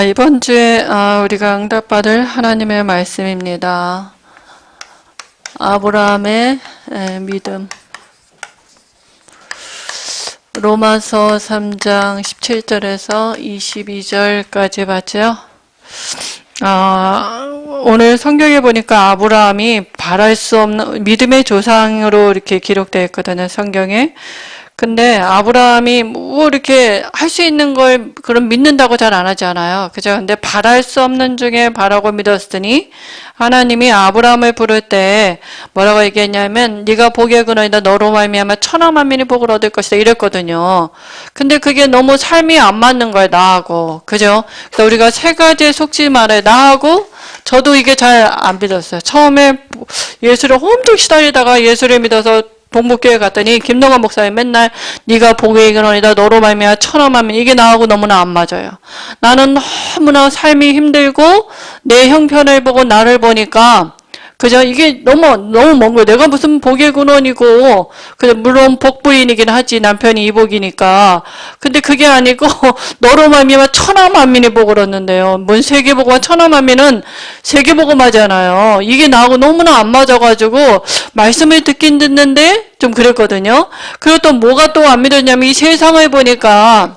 이번 주에 우리가 응답받을 하나님의 말씀입니다. 아브라함의 믿음. 로마서 3장 17절에서 22절까지 봤죠. 오늘 성경에 보니까 아브라함이 바랄 수 없는 믿음의 조상으로 이렇게 기록되어 있거든요, 성경에. 근데 아브라함이 뭐 이렇게 할 수 있는 걸 그럼 믿는다고 잘 안 하잖아요. 그죠? 근데 바랄 수 없는 중에 바라고 믿었으니 하나님이 아브라함을 부를 때 뭐라고 얘기했냐면 네가 복의 근원이다. 너로 말미암아 천하 만민이 복을 얻을 것이다. 이랬거든요. 근데 그게 너무 삶이 안 맞는 거예요. 나하고. 그죠? 그래서 우리가 세 가지에 속지 말아요. 나하고 저도 이게 잘 안 믿었어요. 처음에 예수를 엄청 시달리다가 예수를 믿어서 동북교회 갔더니 김동관 목사님 맨날 네가 복의 근원이다. 너로 말미암아 천하 만민. 이게 나하고 너무나 안 맞아요. 나는 너무나 삶이 힘들고 내 형편을 보고 나를 보니까 그죠? 이게 너무 먼 거예요. 내가 무슨 복의 근원이고, 물론 복부인이긴 하지, 남편이 이복이니까. 근데 그게 아니고, 너로 말미암아 천하 만민이 복을 얻는데요. 뭔 세계복음과 천하 만민은 세계복음하잖아요. 이게 나하고 너무나 안 맞아가지고, 말씀을 듣긴 듣는데, 좀 그랬거든요. 그리고 또 뭐가 또 안 믿었냐면, 이 세상을 보니까,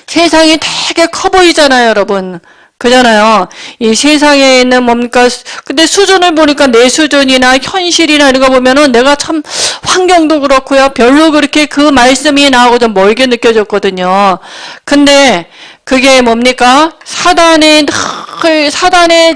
세상이 되게 커 보이잖아요, 여러분. 그잖아요. 이 세상에 있는 뭡니까? 근데 수준을 보니까 내 수준이나 현실이나 이런 거 보면은 내가 참 환경도 그렇고요. 별로 그렇게 그 말씀이 나하고 좀 멀게 느껴졌거든요. 근데 그게 뭡니까? 사단의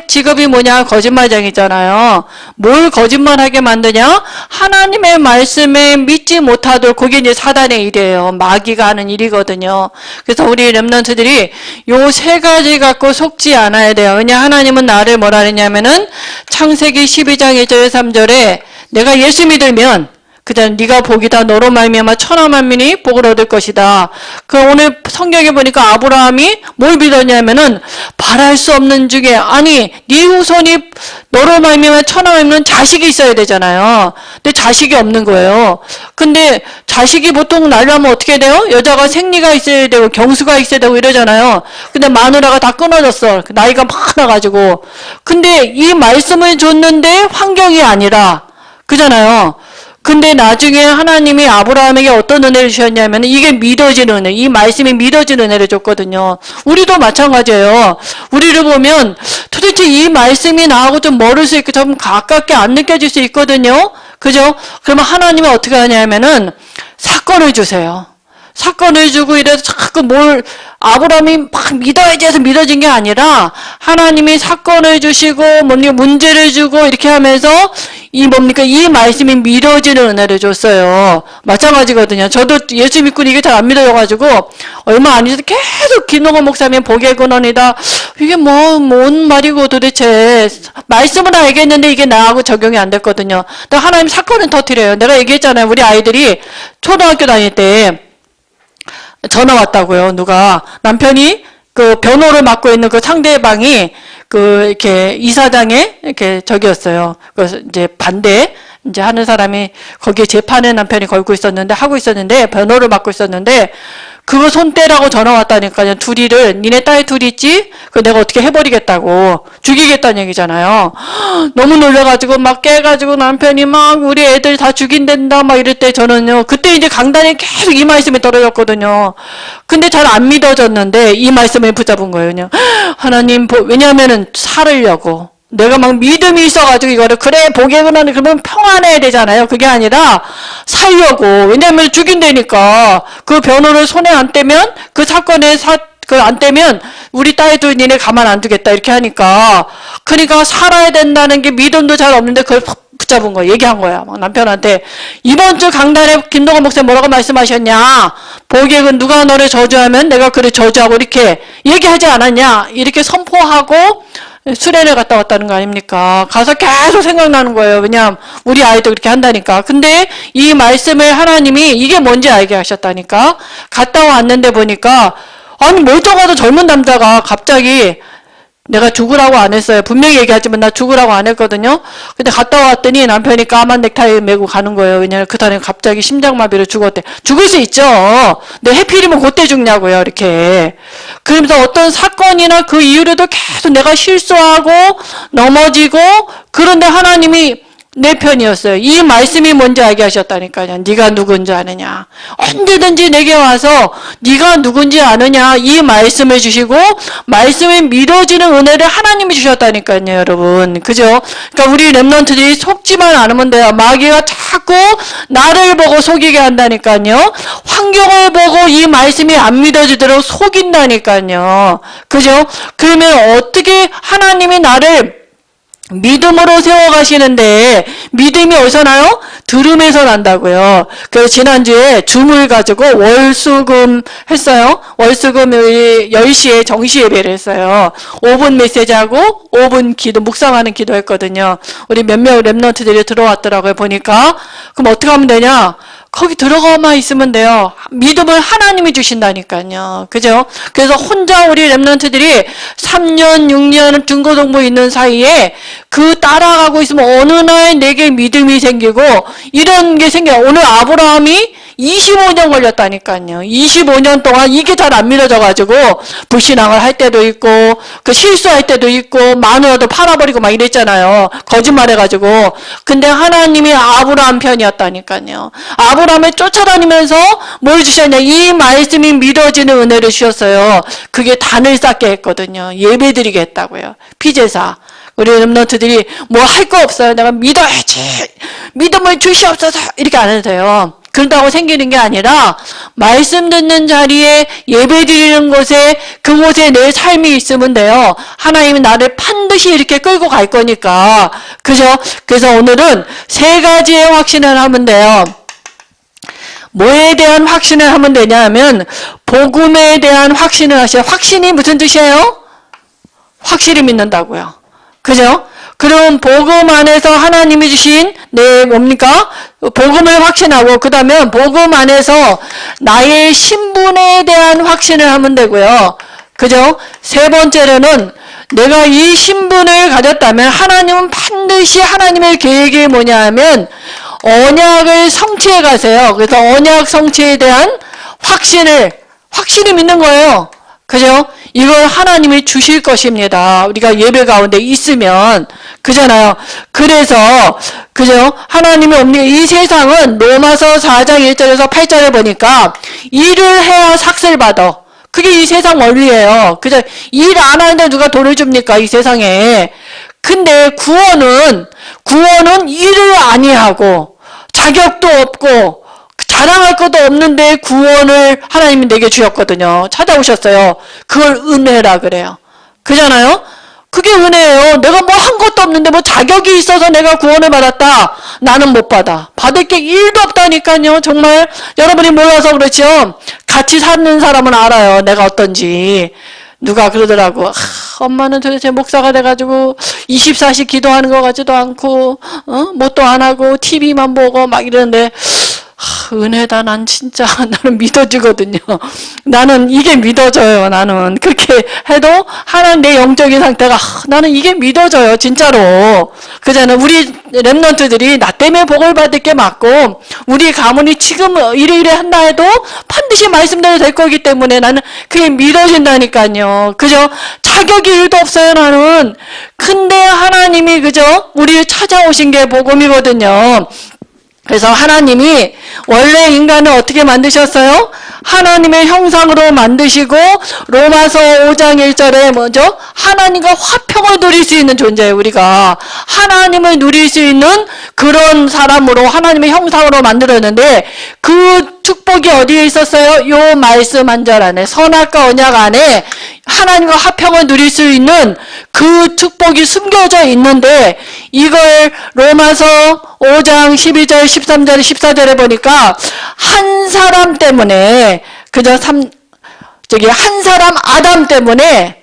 직업이 뭐냐? 거짓말쟁이잖아요. 뭘 거짓말하게 만드냐? 하나님의 말씀에 믿지 못하도록 그게 이제 사단의 일이에요. 마귀가 하는 일이거든요. 그래서 우리 렘넌트들이 요 세 가지 갖고 속지 않아야 돼요. 왜냐? 하나님은 나를 뭐라 그랬냐면은 창세기 12장 1절 3절에 내가 예수 믿으면 그다음 네가 복이다. 너로 말미암아 천하 만민이 복을 얻을 것이다. 그 오늘 성경에 보니까 아브라함이 뭘 믿었냐면은 바랄 수 없는 중에 아니 네 후손이 너로 말미암아 천하 만민은 자식이 있어야 되잖아요. 근데 자식이 없는 거예요. 근데 자식이 보통 낳으려면 어떻게 돼요? 여자가 생리가 있어야 되고 경수가 있어야 되고 이러잖아요. 근데 마누라가 다 끊어졌어. 나이가 많아가지고. 근데 이 말씀을 줬는데 환경이 아니라 그잖아요. 근데 나중에 하나님이 아브라함에게 어떤 은혜를 주셨냐면 이게 믿어지는 은혜, 이 말씀이 믿어지는 은혜를 줬거든요. 우리도 마찬가지예요. 우리를 보면 도대체 이 말씀이 나하고 좀 멀을 수 있고 좀 가깝게 안 느껴질 수 있거든요. 그죠? 그러면 하나님이 어떻게 하냐면은 사건을 주세요. 사건을 주고 이래서 자꾸 아브라함이 막 믿어야지 해서 믿어진 게 아니라 하나님이 사건을 주시고 문제를 주고 이렇게 하면서 이 말씀이 믿어지는 은혜를 줬어요. 마찬가지거든요. 저도 예수 믿고 이게 잘 안 믿어져가지고 얼마 안 있어도 계속 김동관 목사님 복의 근원이다. 이게 뭔 말이고 도대체 말씀은 알겠는데 이게 나하고 적용이 안 됐거든요. 근데 하나님 사건을 터뜨려요. 내가 얘기했잖아요. 우리 아이들이 초등학교 다닐 때 전화 왔다고요. 누가 남편이 그 변호를 맡고 있는 그 상대방이 이렇게 이사장의 이렇게 적이었어요. 그래서 이제 반대 이제 하는 사람이 거기에 재판에 남편이 걸고 있었는데 하고 있었는데 변호를 맡고 있었는데 그거 손 떼라고 전화 왔다니까요. 니네 딸 둘이 있지? 그거 내가 어떻게 해버리겠다고 죽이겠다는 얘기잖아요. 너무 놀라가지고 막 깨가지고 남편이 막 우리 애들 다 죽인댄다 막 이럴 때 저는요 그때 이제 강단에 계속 이 말씀이 떨어졌거든요. 근데 잘 안 믿어졌는데 이 말씀을 붙잡은 거예요. 그냥 하나님 왜냐하면은 살으려고. 내가 막 믿음이 있어가지고 이거를 그래 복의 근원이 그러면 평안해야 되잖아요. 그게 아니라 살려고. 왜냐면 죽인다니까. 그 변호를 손에 안 떼면 그 사건에 안 떼면 우리 딸도 니네 가만 안 두겠다 이렇게 하니까 그러니까 살아야 된다는 게 믿음도 잘 없는데 그걸 붙잡은 거야. 얘기한 거야. 막 남편한테 이번 주 강단에 김동관 목사님 뭐라고 말씀하셨냐. 복의 근 누가 너를 저주하면 내가 그를 저주하고 이렇게 얘기하지 않았냐. 이렇게 선포하고 수련회 갔다 왔다는 거 아닙니까? 가서 계속 생각나는 거예요. 왜냐하면 우리 아이도 그렇게 한다니까. 근데 이 말씀을 하나님이 이게 뭔지 알게 하셨다니까. 갔다 왔는데 보니까 아니 멀쩡하던 젊은 남자가 갑자기 내가 죽으라고 안 했어요. 분명히 얘기하지만 나 죽으라고 안 했거든요. 근데 갔다 왔더니 남편이 까만 넥타이 메고 가는 거예요. 왜냐면 그 다음에 갑자기 심장마비로 죽었대. 죽을 수 있죠. 근데 해필이면 그때 죽냐고요. 이렇게. 그러면서 어떤 사건이나 그 이후로도 계속 내가 실수하고 넘어지고, 그런데 하나님이 내 편이었어요. 이 말씀이 뭔지 알게 하셨다니까요. 네가 누군지 아느냐. 언제든지 내게 와서 네가 누군지 아느냐. 이 말씀을 주시고 말씀이 믿어지는 은혜를 하나님이 주셨다니까요. 여러분. 그죠? 그러니까 우리 렘넌트들이 속지만 않으면 돼요. 마귀가 자꾸 나를 보고 속이게 한다니까요. 환경을 보고 이 말씀이 안 믿어지도록 속인다니까요. 그죠? 그러면 어떻게 하나님이 나를 믿음으로 세워가시는데, 믿음이 어디서 나요? 들음에서 난다고요. 그래서 지난주에 줌을 가지고 월수금 했어요. 월수금 10시에 정시 예배를 했어요. 5분 메시지하고 5분 기도, 묵상하는 기도 했거든요. 우리 몇몇 랩런트들이 들어왔더라고요. 보니까. 그럼 어떻게 하면 되냐? 거기 들어가만 있으면 돼요. 믿음을 하나님이 주신다니까요. 그죠? 그래서 혼자 우리 랩런트들이 3년, 6년 중고등부 있는 사이에 그 따라가고 있으면 어느 날 내게 믿음이 생기고 이런 게 생겨요. 오늘 아브라함이 25년 걸렸다니까요. 25년 동안 이게 잘 안 믿어져가지고 불신앙을 할 때도 있고 그 실수할 때도 있고 마누라도 팔아버리고 막 이랬잖아요. 거짓말해가지고. 근데 하나님이 아브라함 편이었다니까요. 아브라함을 쫓아다니면서 뭘 주셨냐? 이 말씀이 믿어지는 은혜를 주셨어요. 그게 단을 쌓게 했거든요. 예배드리게 했다고요. 피제사. 우리 렘넌트들이 뭐 할 거 없어요. 내가 믿어야지. 믿음을 주시옵소서. 이렇게 안 해도 돼요. 그런다고 생기는 게 아니라 말씀 듣는 자리에 예배 드리는 곳에 그곳에 내 삶이 있으면 돼요. 하나님이 나를 반드시 이렇게 끌고 갈 거니까. 그죠? 그래서 오늘은 3가지의 확신을 하면 돼요. 뭐에 대한 확신을 하면 되냐면 복음에 대한 확신을 하셔요. 확신이 무슨 뜻이에요? 확실히 믿는다고요. 그죠? 그럼 복음 안에서 하나님이 주신 뭡니까? 복음을 확신하고 그 다음에 복음 안에서 나의 신분에 대한 확신을 하면 되고요. 그죠? 3번째로는 내가 이 신분을 가졌다면 하나님은 반드시 하나님의 계획이 뭐냐 하면 언약을 성취해 가세요. 그래서 언약 성취에 대한 확신이 믿는 거예요. 그죠? 이걸 하나님이 주실 것입니다. 우리가 예배 가운데 있으면. 그잖아요. 그래서, 그죠? 하나님이 없는 이 세상은 로마서 4장 1절에서 8절에 보니까 일을 해야 삭슬 받아. 그게 이 세상 원리예요. 그죠? 일 안 하는데 누가 돈을 줍니까? 이 세상에. 근데 구원은 일을 아니하고 자격도 없고 자랑할 것도 없는데 구원을 하나님이 내게 주셨거든요. 찾아오셨어요. 그걸 은혜라 그래요. 그잖아요? 그게 은혜예요. 내가 뭐 한 것도 없는데 뭐 자격이 있어서 내가 구원을 받았다. 나는 못 받아. 받을 게 1도 없다니까요. 정말 여러분이 몰라서 그렇죠. 같이 사는 사람은 알아요. 내가 어떤지. 누가 그러더라고. 엄마는 도대체 목사가 돼가지고 24시 기도하는 것 같지도 않고 뭣도 안 하고 TV만 보고 막 이러는데 은혜다. 난 진짜 나는 믿어지거든요. 나는 이게 믿어져요. 나는 그렇게 해도 하나님 내 영적인 상태가 나는 이게 믿어져요. 진짜로. 그잖아요. 우리 렘넌트들이 나 때문에 복을 받을 게 맞고 우리 가문이 지금 이래 한다 해도 반드시 말씀대로 될 거기 때문에 나는 그게 믿어진다니까요. 그죠? 자격이 1도 없어요. 나는. 근데 하나님이 그죠? 우리를 찾아오신 게 복음이거든요. 그래서 하나님이 원래 인간을 어떻게 만드셨어요? 하나님의 형상으로 만드시고 로마서 5장 1절에 뭐죠? 하나님과 화평을 누릴 수 있는 존재예요. 우리가 하나님을 누릴 수 있는 그런 사람으로 하나님의 형상으로 만들었는데 그 축복이 어디에 있었어요? 요 말씀 한 절 안에 선악과 언약 안에 하나님과 화평을 누릴 수 있는 그 축복이 숨겨져 있는데 이걸 로마서 5장 12절 13절 14절에 보니까 한 사람 때문에 그저 한 사람 아담 때문에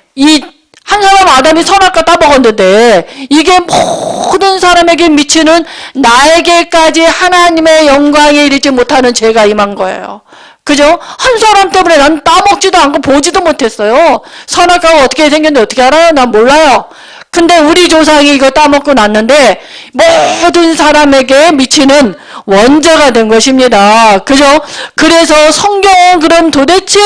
한 사람 아담이 선악과 따먹었는데 이게 모든 사람에게 미치는 나에게까지 하나님의 영광에 이르지 못하는 죄가 임한 거예요. 그죠? 한 사람 때문에 난 따먹지도 않고 보지도 못했어요. 선악과가 어떻게 생겼는지 어떻게 알아요? 난 몰라요. 근데 우리 조상이 이거 따먹고 났는데 모든 사람에게 미치는 원죄가 된 것입니다. 그죠? 그래서 성경은 그럼 도대체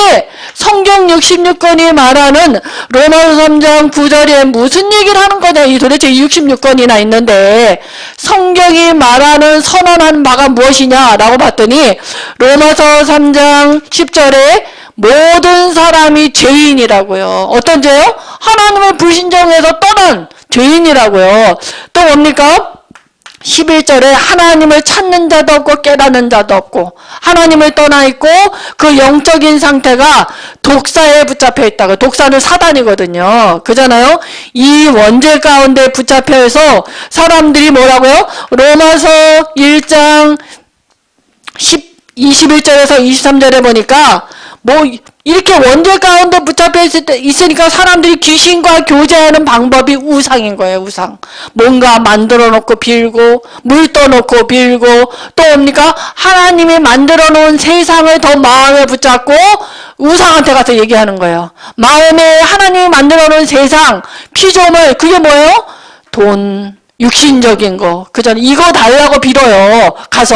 성경 66권이 말하는 로마서 3장 9절에 무슨 얘기를 하는 거냐? 이 도대체 66권이나 있는데 성경이 말하는 선언한 바가 무엇이냐라고 봤더니 로마서 3장 10절에 모든 사람이 죄인이라고요. 어떤 죄요? 하나님을 불신정해서 떠난 죄인이라고요. 또 뭡니까? 11절에 하나님을 찾는 자도 없고 깨닫는 자도 없고 하나님을 떠나 있고 그 영적인 상태가 독사에 붙잡혀 있다고. 독사는 사단이거든요. 그잖아요. 이 원죄 가운데 붙잡혀서 사람들이 뭐라고요? 로마서 1장 21절에서 23절에 보니까 뭐 이렇게 원죄 가운데 붙잡혀 있으니까 사람들이 귀신과 교제하는 방법이 우상인 거예요. 우상. 뭔가 만들어 놓고 빌고 물 떠놓고 빌고 또 뭡니까? 하나님이 만들어 놓은 세상을 더 마음에 붙잡고 우상한테 가서 얘기하는 거예요. 마음에 하나님이 만들어 놓은 세상 피조물 그게 뭐예요? 돈 육신적인 거. 그잖아. 이거 달라고 빌어요. 가서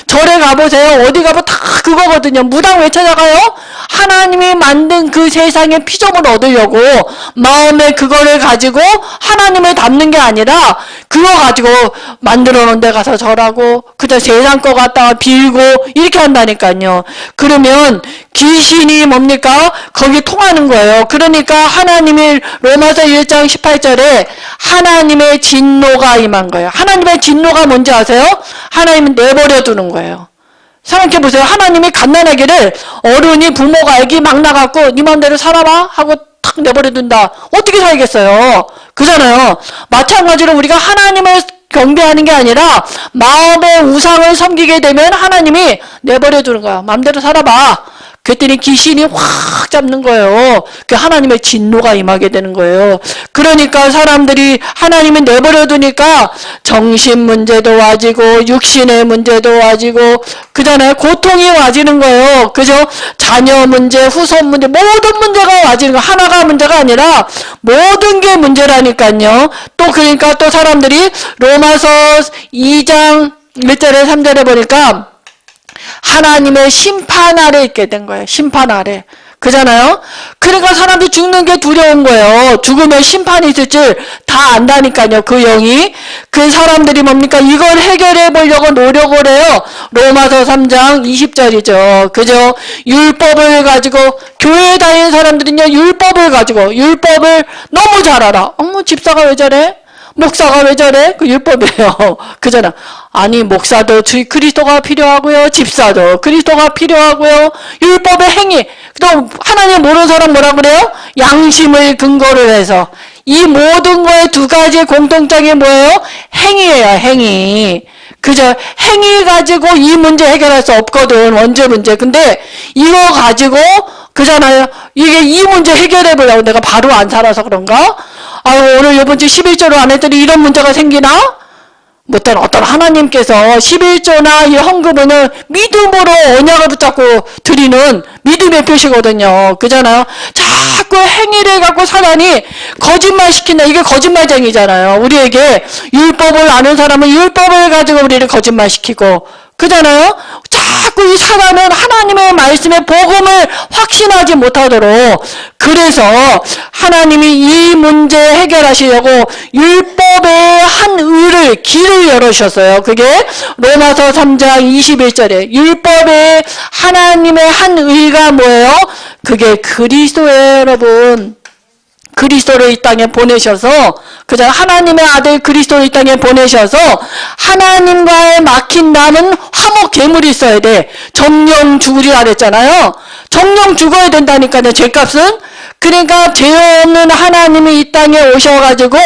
절에 가보세요. 어디 가면 다 그거거든요. 무당 왜 찾아가요? 하나님이 만든 그 세상의 피조물을 얻으려고 마음에 그거를 가지고 하나님을 담는 게 아니라 그거 가지고 만들어 놓은 데 가서 절하고 그저 세상 거 갖다가 빌고 이렇게 한다니까요. 그러면 귀신이 뭡니까? 거기 통하는 거예요. 그러니까 하나님이 로마서 1장 18절에 하나님의 진노가 임한 거예요. 하나님의 진노가 뭔지 아세요? 하나님은 내버려 두는 거예요. 생각해 보세요. 하나님이 갓난아기를 어른이 부모가 아기 막 나갖고 네 맘대로 살아봐 하고 탁 내버려 둔다. 어떻게 살겠어요? 그잖아요. 마찬가지로 우리가 하나님을 경배하는 게 아니라 마음의 우상을 섬기게 되면 하나님이 내버려 두는 거야. 맘대로 살아봐. 그랬더니 귀신이 확 잡는 거예요. 그 하나님의 진노가 임하게 되는 거예요. 그러니까 사람들이 하나님을 내버려 두니까 정신 문제도 와지고 육신의 문제도 와지고 그잖아요. 고통이 와지는 거예요. 그죠? 자녀 문제, 후손 문제 모든 문제가 와지는 거. 하나가 문제가 아니라 모든 게 문제라니까요. 또 그러니까 또 사람들이 로마서 2장 1절에 3절에 보니까 하나님의 심판 아래 있게 된 거예요. 심판 아래. 그잖아요. 그러니까 사람들이 죽는 게 두려운 거예요. 죽으면 심판이 있을 줄 다 안다니까요. 그 영이. 그 사람들이 뭡니까? 이걸 해결해 보려고 노력을 해요. 로마서 3장 20절이죠. 그죠? 율법을 가지고 교회 다니는 사람들은요. 율법을 가지고 율법을 너무 잘 알아. 어머 집사가 왜 저래? 목사가 왜 저래? 그 율법이에요. 그잖아. 아니 목사도 그리스도가 필요하고요. 집사도 그리스도가 필요하고요. 율법의 행위. 또 하나님 모르는 사람 뭐라 그래요? 양심을 근거로 해서. 이 모든 거의 두 가지의 공통점이 뭐예요? 행위예요. 행위. 그죠? 행위 가지고 이 문제 해결할 수 없거든. 원죄 문제. 근데 이거 가지고 그잖아요. 이게 이 문제 해결해 보려고 내가 바로 안 살아서 그런가? 아유, 오늘 이번 주 11조를 안 했더니 이런 문제가 생기나? 어떤 하나님께서 11조나 이 헌금은 믿음으로 언약을 붙잡고 드리는 믿음의 표시거든요. 그잖아요. 자꾸 행위를 갖고 사단이 거짓말 시킨다. 이게 거짓말쟁이잖아요. 우리에게 율법을 아는 사람은 율법을 가지고 우리를 거짓말 시키고 그잖아요. 자꾸 이 사람은 하나님의 말씀의 복음을 확신하지 못하도록 그래서 하나님이 이 문제 해결하시려고 율법의 한 의를 길을 열으셨어요. 그게 로마서 3장 21절에 율법의 하나님의 한 의가 뭐예요? 그게 그리스도예요, 여러분. 그리스도를 이 땅에 보내셔서 그저 하나님의 아들 그리스도를 이 땅에 보내셔서 하나님과의 막힌 남은 화목 괴물이 있어야 돼. 정령 죽으리라 그랬잖아요. 정령 죽어야 된다니까요. 죄값은. 그러니까 죄 없는 하나님이 이 땅에 오셔가지고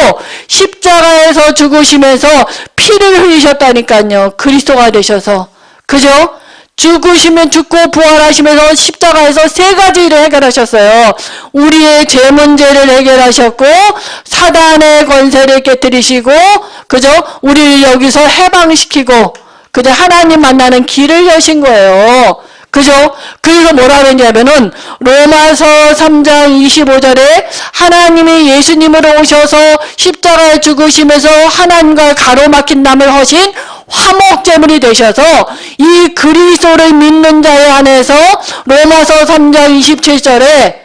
십자가에서 죽으시면서 피를 흘리셨다니까요. 그리스도가 되셔서. 그죠? 죽으시면 죽고 부활하시면서 십자가에서 세 가지 일을 해결하셨어요. 우리의 죄 문제를 해결하셨고 사단의 권세를 깨뜨리시고 그죠? 우리를 여기서 해방시키고 그죠? 하나님 만나는 길을 여신 거예요. 그죠? 그래서 뭐라 그랬냐면은 로마서 3장 25절에 하나님이 예수님으로 오셔서 십자가에 죽으시면서 하나님과 가로막힌 남을 허신 화목제물이 되셔서 이 그리스도를 믿는 자에 한해서 로마서 3장 27절에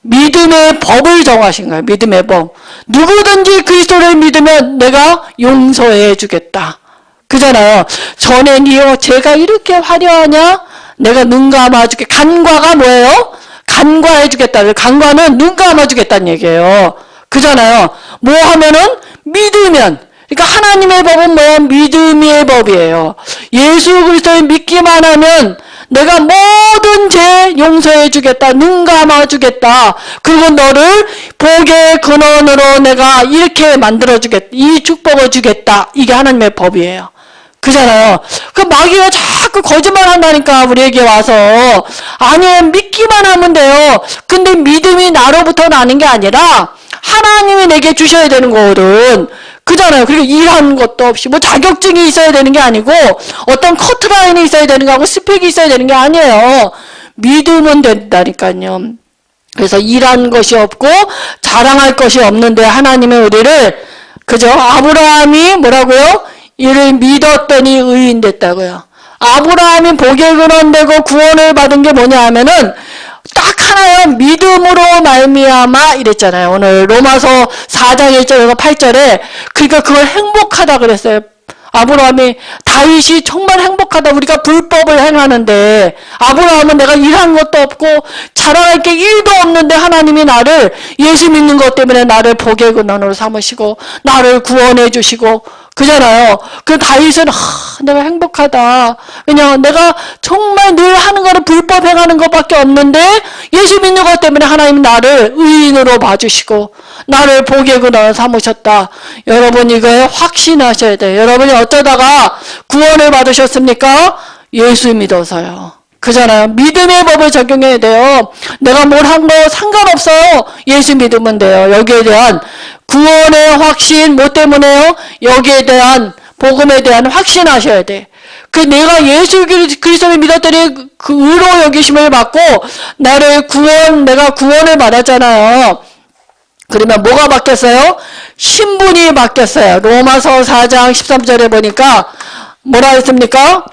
믿음의 법을 정하신 거예요. 믿음의 법. 누구든지 그리스도를 믿으면 내가 용서해 주겠다. 그잖아요. 전에니요 제가 이렇게 화려하냐? 내가 눈 감아주게. 간과가 뭐예요? 간과해주겠다. 간과는 눈 감아주겠다는 얘기예요. 그잖아요. 뭐 하면은 믿으면. 그러니까 하나님의 법은 뭐야? 믿음의 법이에요. 예수 그리스도를 믿기만 하면 내가 모든 죄 용서해주겠다. 눈 감아주겠다. 그리고 너를 복의 근원으로 내가 이렇게 만들어주겠다. 이 축복을 주겠다. 이게 하나님의 법이에요. 그잖아요. 그 마귀가 자꾸 거짓말 한다니까, 우리에게 와서. 아니요, 믿기만 하면 돼요. 근데 믿음이 나로부터 나는 게 아니라 하나님이 내게 주셔야 되는 거거든. 그잖아요. 그리고 일하는 것도 없이 뭐 자격증이 있어야 되는 게 아니고 어떤 커트라인이 있어야 되는 거 하고 스펙이 있어야 되는 게 아니에요. 믿으면 된다니까요. 그래서 일한 것이 없고 자랑할 것이 없는데 하나님의 우리를, 그죠? 아브라함이 뭐라고요? 이를 믿었더니 의인 됐다고요. 아브라함이 복의 근원되고 구원을 받은 게 뭐냐 하면은 딱 하나요. 믿음으로 말미암아 이랬잖아요. 오늘 로마서 4장 1절에서 8절에. 그러니까 그걸 행복하다 그랬어요. 아브라함이, 다윗이 정말 행복하다. 우리가 불법을 행하는데 아브라함은 내가 일한 것도 없고 자랑할 게 1도 없는데 하나님이 나를, 예수 믿는 것 때문에 나를 복의 근원으로 삼으시고 나를 구원해 주시고, 그잖아요. 그 다윗은 내가 행복하다. 왜냐면 내가 정말 늘 하는 거는 불법 행하는 것밖에 없는데 예수 믿는 것 때문에 하나님 나를 의인으로 봐주시고 나를 복의 근원으로 삼으셨다. 여러분 이거에 확신하셔야 돼요. 여러분이 어쩌다가 구원을 받으셨습니까? 예수 믿어서요. 그잖아요. 믿음의 법을 적용해야 돼요. 내가 뭘 한 거 상관없어요. 예수 믿으면 돼요. 여기에 대한 구원의 확신, 뭐 때문에요? 여기에 대한, 복음에 대한 확신하셔야 돼. 그 내가 예수 그리스도를 믿었더니 그 의로 여기심을 받고 내가 구원을 받았잖아요. 그러면 뭐가 바뀌었어요? 신분이 바뀌었어요. 로마서 4장 13절에 보니까 뭐라 했습니까?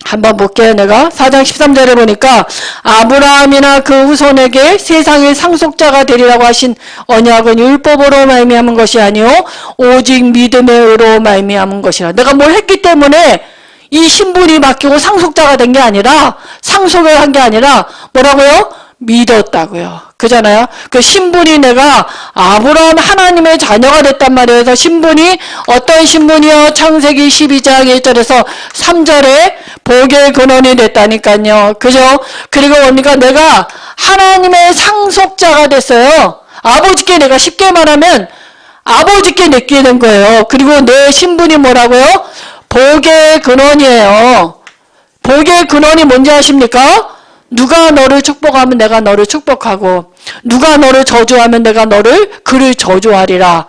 한번 볼게요. 내가 4장 13절에 보니까 아브라함이나 그 후손에게 세상의 상속자가 되리라고 하신 언약은 율법으로 말미암은 것이 아니요 오직 믿음의 의로 말미암은 것이라. 내가 뭘 했기 때문에 이 신분이 바뀌고 상속자가 된 게 아니라, 상속을 한 게 아니라 뭐라고요? 믿었다고요. 그잖아요. 그 신분이 내가 아브라함 하나님의 자녀가 됐단 말이에요. 그래서 신분이 어떤 신분이요? 창세기 12장 1절에서 3절에 복의 근원이 됐다니까요. 그죠? 그리고 그러니까 내가 하나님의 상속자가 됐어요. 아버지께, 내가 쉽게 말하면 아버지께 맡기는 거예요. 그리고 내 신분이 뭐라고요? 복의 근원이에요. 복의 근원이 뭔지 아십니까? 누가 너를 축복하면 내가 너를 축복하고 누가 너를 저주하면 내가 그를 저주하리라.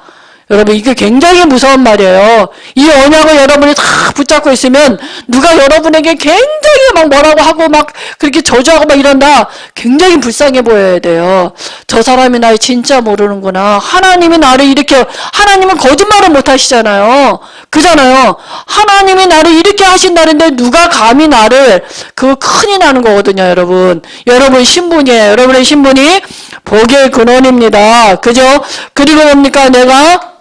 여러분 이게 굉장히 무서운 말이에요. 이 언약을 여러분이 다 붙잡고 있으면 누가 여러분에게 굉장히 막 뭐라고 하고 막 그렇게 저주하고 막 이런다. 굉장히 불쌍해 보여야 돼요. 저 사람이 날 진짜 모르는구나. 하나님이 나를 이렇게, 하나님은 거짓말을 못 하시잖아요. 그잖아요. 하나님이 나를 이렇게 하신다는데 누가 감히 나를, 그거 큰일 나는 거거든요, 여러분. 여러분 신분이에요. 여러분의 신분이 복의 근원입니다. 그죠? 그리고 뭡니까? 내가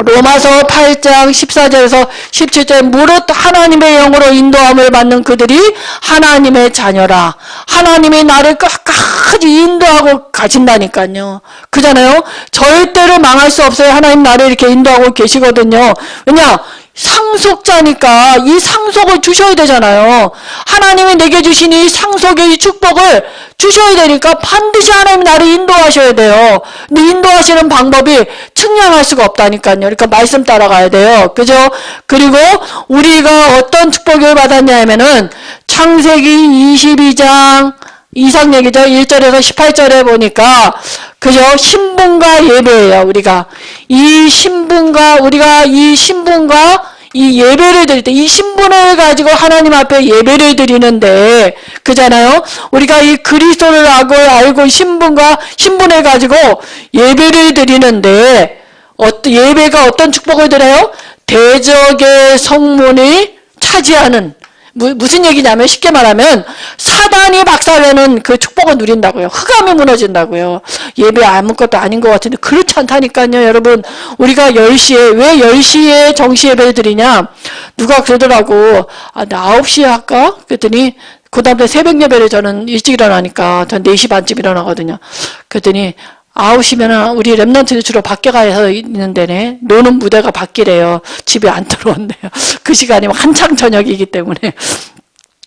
로마서 8장 14절에서 17절 무릇 하나님의 영으로 인도함을 받는 그들이 하나님의 자녀라. 하나님이 나를 끝까지 인도하고 가신다니까요. 그잖아요. 절대로 망할 수 없어요. 하나님 나를 이렇게 인도하고 계시거든요. 왜냐? 상속자니까 이 상속을 주셔야 되잖아요. 하나님이 내게 주신 이 상속의 이 축복을 주셔야 되니까 반드시 하나님이 나를 인도하셔야 돼요. 근데 인도하시는 방법이 측량할 수가 없다니까요. 그러니까 말씀 따라가야 돼요. 그죠? 그리고 우리가 어떤 축복을 받았냐 하면은 창세기 22장 이상 얘기죠. 1절에서 18절에 보니까 그죠? 신분과 예배예요. 우리가 이 신분과 이 예배를 드릴 때 이 신분을 가지고 하나님 앞에 예배를 드리는데 그잖아요. 우리가 이 그리스도를 알고 신분을 가지고 예배를 드리는데 예배가 어떤 축복을 드려요? 대적의 성문이 차지하는 무슨 얘기냐면 쉽게 말하면 사단이 박살내는 그 축복을 누린다고요. 흑암이 무너진다고요. 예배 아무것도 아닌 것 같은데 그렇지 않다니까요. 여러분 우리가 10시에 왜 10시에 정시 예배를 드리냐 누가 그러더라고. 나 9시에 할까? 그랬더니 그 다음에 새벽 예배를 저는 일찍 일어나니까 전 4시 반쯤 일어나거든요. 그랬더니 9시면 우리 랩런트는 주로 밖에 가서 있는 데네. 노는 무대가 밖이래요. 집에 안 들어온대요. 그 시간이 한창 저녁이기 때문에.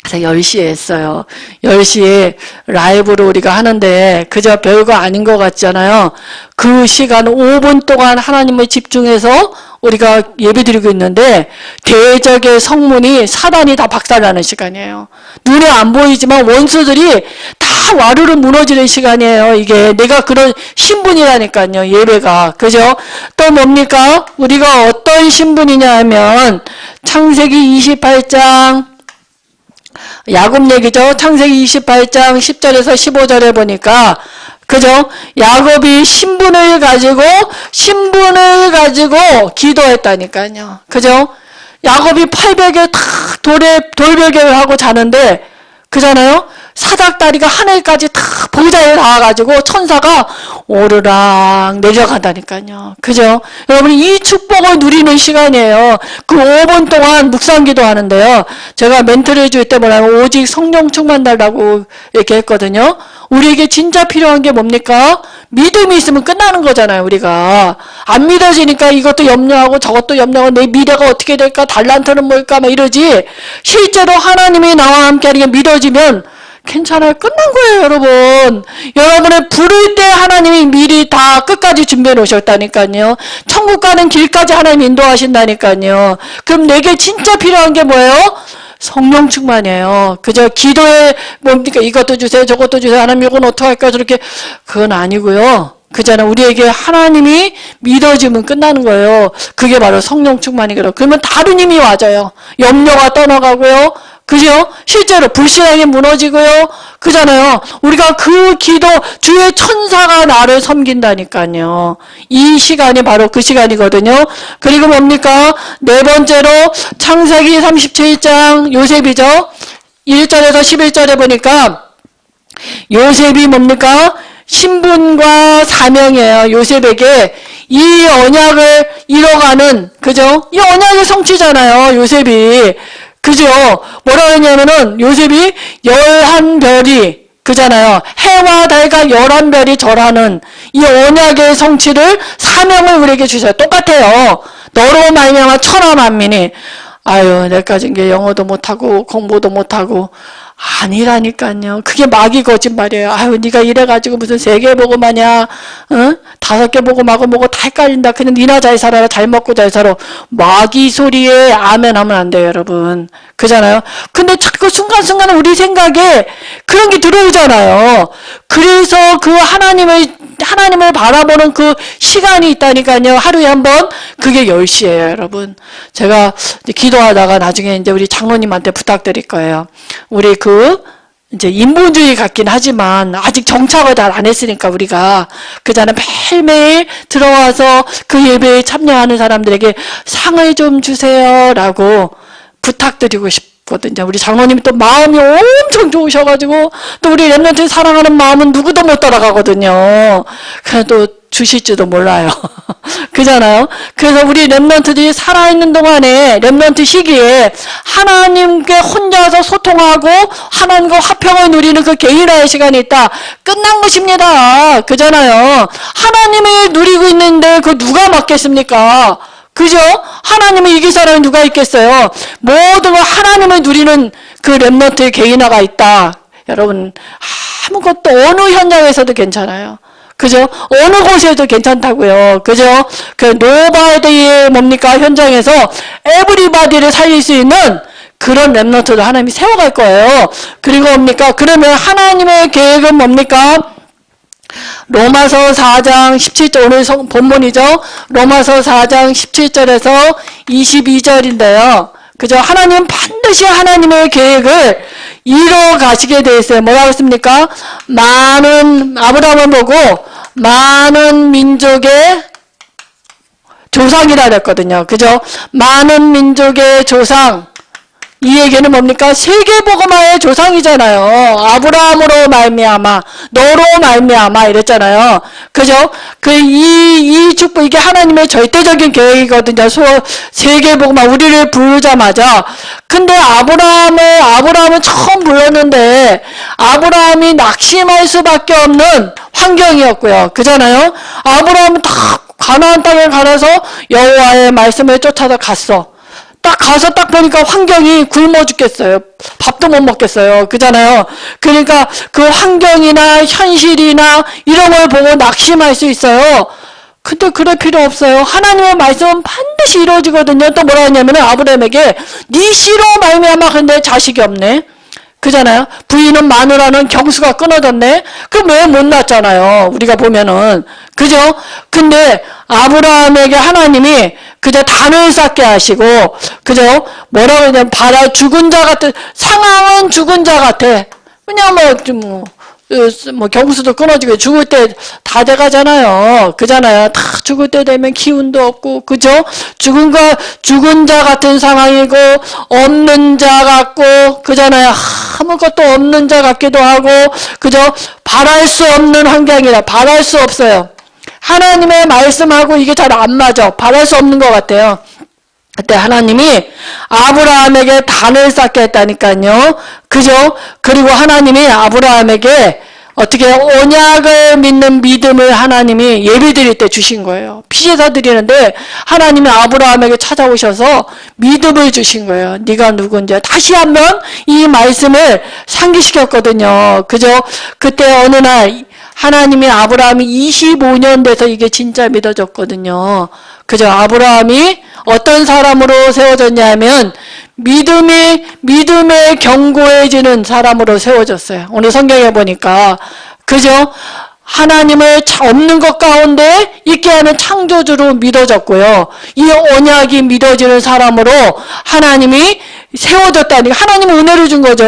그래서 10시에 했어요. 10시에 라이브로 우리가 하는데 그저 별거 아닌 것 같잖아요. 그 시간 5분 동안 하나님을 집중해서 우리가 예배드리고 있는데 대적의 성문이 사단이 다 박살나는 시간이에요. 눈에 안 보이지만 원수들이 다 와르르 무너지는 시간이에요. 이게 내가 그런 신분이라니까요. 예배가. 그죠? 또 뭡니까? 우리가 어떤 신분이냐 하면 창세기 28장 야곱 얘기죠. 창세기 28장 10절에서 15절에 보니까 그죠? 야곱이 신분을 가지고 기도했다니까요. 그죠? 야곱이 800에 다 돌베개를 하고 자는데 그잖아요? 사닥다리가 하늘까지 다 보좌에 닿아가지고 천사가 오르락 내려간다니까요. 그죠? 여러분 이 축복을 누리는 시간이에요. 그 5분 동안 묵상기도 하는데요. 제가 멘트를 해줄 때 뭐냐면 오직 성령 충만 달라고 이렇게 했거든요. 우리에게 진짜 필요한 게 뭡니까? 믿음이 있으면 끝나는 거잖아요. 우리가 안 믿어지니까 이것도 염려하고 저것도 염려하고 내 미래가 어떻게 될까? 달란트는 뭘까? 막 이러지. 실제로 하나님이 나와 함께하는 게 믿어지면 괜찮아요. 끝난 거예요, 여러분. 여러분을 부를 때 하나님이 미리 다 끝까지 준비해 놓으셨다니까요. 천국 가는 길까지 하나님 인도하신다니까요. 그럼 내게 진짜 필요한 게 뭐예요? 성령 충만이에요. 그저 기도에 뭡니까? 이것도 주세요, 저것도 주세요. 하나님 이건 어떡할까? 저렇게 그건 아니고요. 그잖아. 우리에게 하나님이 믿어지면 끝나는 거예요. 그게 바로 성령 충만이거든요. 그러면 다른 힘이 와져요. 염려가 떠나가고요. 그죠? 실제로 불신앙이 무너지고요. 그잖아요. 우리가 그 기도 주의 천사가 나를 섬긴다니까요. 이 시간이 바로 그 시간이거든요. 그리고 뭡니까? 네 번째로 창세기 37장 요셉이죠. 1절에서 11절에 보니까 요셉이 뭡니까? 신분과 사명이에요. 요셉에게 이 언약을 이뤄가는 그죠? 이 언약의 성취잖아요. 요셉이. 그죠? 뭐라 그러냐면은 요셉이 11별이 그잖아요. 해와 달과 11별이 절하는 이 언약의 성취를 사명을 우리에게 주셔요. 똑같아요. 너로 말미암아 천하 만민이 아유 내가 가진 게 영어도 못하고 공부도 못하고 아니라니까요. 그게 마귀 거짓말이에요. 아유 네가 이래가지고 무슨 3개 보고 마냐 5개 보고 마고 뭐고 다 헷갈린다. 그냥 니나 잘 살아라. 잘 먹고 잘 살아. 마귀 소리에 아멘 하면 안 돼요, 여러분. 그잖아요. 근데 자꾸 순간순간에 우리 생각에 그런 게 들어오잖아요. 그래서 그 하나님을 바라보는 그 시간이 있다니까요. 하루에 한 번. 그게 10시예요, 여러분. 제가 기도하다가 나중에 이제 우리 장로님한테 부탁드릴 거예요. 우리 이제 인본주의 같긴 하지만 아직 정착을 잘 안 했으니까 우리가 그자는 매일매일 들어와서 그 예배에 참여하는 사람들에게 상을 좀 주세요라고 부탁드리고 싶거든요. 우리 장로님이 또 마음이 엄청 좋으셔가지고 또 우리 랩런트 사랑하는 마음은 누구도 못 따라가거든요. 그래도 주실지도 몰라요. 그잖아요. 그래서 우리 랩런트들이 살아있는 동안에 랩런트 시기에 하나님께 혼자서 소통하고 하나님과 화평을 누리는 그 개인화의 시간이 있다. 끝난 것입니다. 그잖아요. 하나님을 누리고 있는데 그 누가 맞겠습니까? 그죠? 하나님을 이길 사람이 누가 있겠어요? 모든 걸 하나님을 누리는 그 랩런트의 개인화가 있다. 여러분 아무것도 어느 현장에서도 괜찮아요. 그죠? 어느 곳에도 괜찮다고요. 그죠? 그 노바디의 뭡니까? 현장에서 에브리바디를 살릴 수 있는 그런 랩런트도 하나님이 세워갈 거예요. 그리고 뭡니까? 그러면 하나님의 계획은 뭡니까? 로마서 4장 17절, 오늘 본문이죠. 로마서 4장 17절에서 22절인데요. 그죠? 하나님 반드시 하나님의 계획을 이뤄 가시게 돼 있어요. 뭐라고 했습니까? 아브라함을 보고 많은 민족의 조상이라 그랬거든요. 그죠? 많은 민족의 조상. 이 얘기는 뭡니까? 세계복음화의 조상이잖아요. 아브라함으로 말미암아, 너로 말미암아 이랬잖아요. 그죠? 이 축복, 이게 하나님의 절대적인 계획이거든요. 세계복음화, 우리를 부르자마자. 근데 아브라함은 처음 불렀는데, 아브라함이 낙심할 수밖에 없는 환경이었고요. 그잖아요? 아브라함은 딱 가나안 땅에 가서 여호와의 말씀을 쫓아서 갔어. 딱 가서 딱 보니까 환경이 굶어 죽겠어요. 밥도 못 먹겠어요. 그잖아요. 그러니까 그 환경이나 현실이나 이런 걸 보고 낙심할 수 있어요. 근데 그럴 필요 없어요. 하나님의 말씀은 반드시 이루어지거든요. 또 뭐라 하냐면 아브라함에게 네 씨로 말미암아 근데 자식이 없네. 그잖아요. 부인은 마누라는 경수가 끊어졌네. 그럼 왜 못 낳았잖아요. 우리가 보면은. 그죠? 근데 아브라함에게 하나님이 그저 단을 쌓게 하시고, 그죠? 뭐라고 하냐면, 죽은 자 같은, 상황은 죽은 자 같아. 그냥 경수도 끊어지고, 죽을 때 다 돼가잖아요. 그잖아요. 다 죽을 때 되면 기운도 없고, 그죠? 죽은 자 같은 상황이고, 없는 자 같고, 그잖아요. 아무것도 없는 자 같기도 하고, 그죠? 바랄 수 없는 환경이라, 바랄 수 없어요. 하나님의 말씀하고 이게 잘 안 맞아. 바랄 수 없는 것 같아요. 그때 하나님이 아브라함에게 단을 쌓게 했다니까요. 그죠? 그리고 하나님이 아브라함에게 어떻게 언약을 믿는 믿음을 하나님이 예배드릴 때 주신 거예요. 피제사 드리는데 하나님이 아브라함에게 찾아오셔서 믿음을 주신 거예요. 네가 누군지 다시 한번 이 말씀을 상기시켰거든요. 그죠? 그때 어느 날 하나님이 아브라함이 25년 돼서 이게 진짜 믿어졌거든요. 그죠? 아브라함이 어떤 사람으로 세워졌냐면 믿음에 견고해지는 사람으로 세워졌어요. 오늘 성경에 보니까. 그죠? 하나님을 없는 것 가운데 있게 하는 창조주로 믿어졌고요. 이 언약이 믿어지는 사람으로 하나님이 세워졌다니까. 하나님은 은혜를 준 거죠.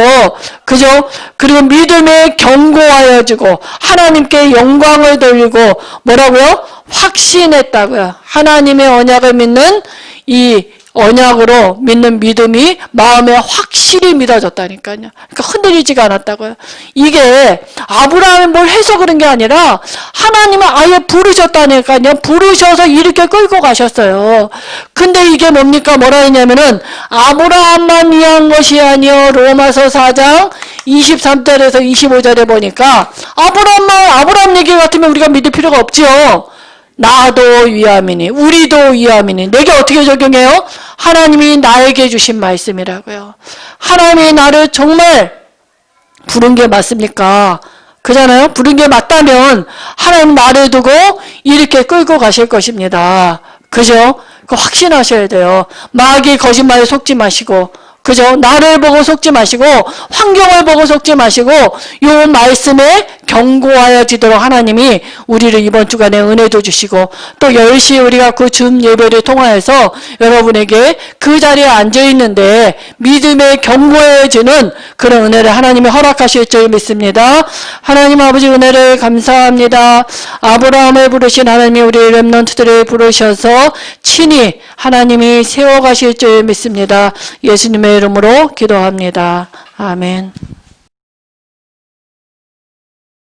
그죠? 그리고 믿음에 견고하여지고 하나님께 영광을 돌리고 뭐라고요? 확신했다고요. 하나님의 언약을 믿는 이 언약으로 믿는 믿음이 마음에 확실히 믿어졌다니까요. 그러니까 흔들리지가 않았다고요. 이게 아브라함이 뭘 해서 그런 게 아니라 하나님은 아예 부르셨다니까요. 부르셔서 이렇게 끌고 가셨어요. 근데 이게 뭡니까? 뭐라 했냐면은 아브라함만 위한 것이 아니요. 로마서 4장 23절에서 25절에 보니까 아브라함 얘기 같으면 우리가 믿을 필요가 없죠. 나도 위함이니 우리도 위함이니 내게 어떻게 적용해요? 하나님이 나에게 주신 말씀이라고요. 하나님이 나를 정말 부른 게 맞습니까? 그잖아요. 부른 게 맞다면 하나님 나를 두고 이렇게 끌고 가실 것입니다. 그죠? 그 확신하셔야 돼요. 마귀 거짓말에 속지 마시고, 그죠? 나를 보고 속지 마시고 환경을 보고 속지 마시고 요 말씀에 견고하여지도록 하나님이 우리를 이번 주간에 은혜도 주시고 또 10시에 우리가 그 줌 예배를 통하여서 여러분에게 그 자리에 앉아있는데 믿음에 견고해지는 그런 은혜를 하나님이 허락하실 줄 믿습니다. 하나님 아버지 은혜를 감사합니다. 아브라함을 부르신 하나님이 우리 렘넌트들을 부르셔서 친히 하나님이 세워가실 줄 믿습니다. 예수님의 이름으로 기도합니다. 아멘.